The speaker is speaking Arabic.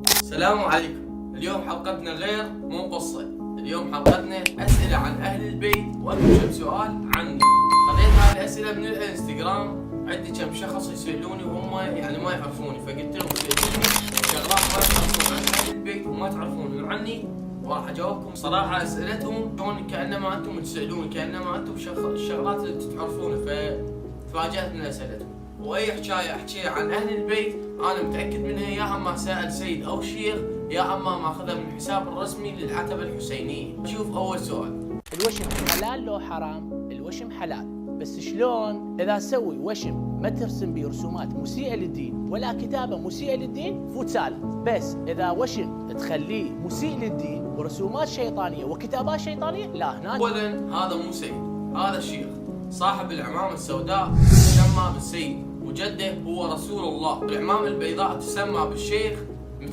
السلام عليكم. اليوم حلقتنا غير مو قصة. اليوم حلقتنا أسئلة عن أهل البيت وأكو كم سؤال عني. خذيت هذه الأسئلة من الانستغرام، عندي كم شخص يسألوني وهم يعني ما يعرفوني، فقلت لهم سألوني شغلات ما تعرفون عن أهل البيت وما تعرفون عني، وراح أجاوبكم صراحة أسئلتهم شلون كأنما أنتم تسألوني، كأنما أنتم الشغلات اللي تعرفونها، فتفاجأت من أسئلتهم. واي حكايه احكيها عن اهل البيت انا متاكد منها يا اما سائل سيد او شيخ يا اما ماخذها من الحساب الرسمي للعتبه الحسينيه. شوف اول سؤال، الوشم حلال لو حرام؟ الوشم حلال، بس شلون؟ اذا اسوي وشم ما ترسم به رسومات مسيئه للدين ولا كتابه مسيئه للدين فوت سالم، بس اذا وشم تخليه مسيء للدين ورسومات شيطانيه وكتابات شيطانيه لا هناك. اولا هذا مو سيد، هذا شيخ صاحب العمامه السوداء تسمى بالسيد، وجده هو رسول الله. العمامه البيضاء تسمى بالشيخ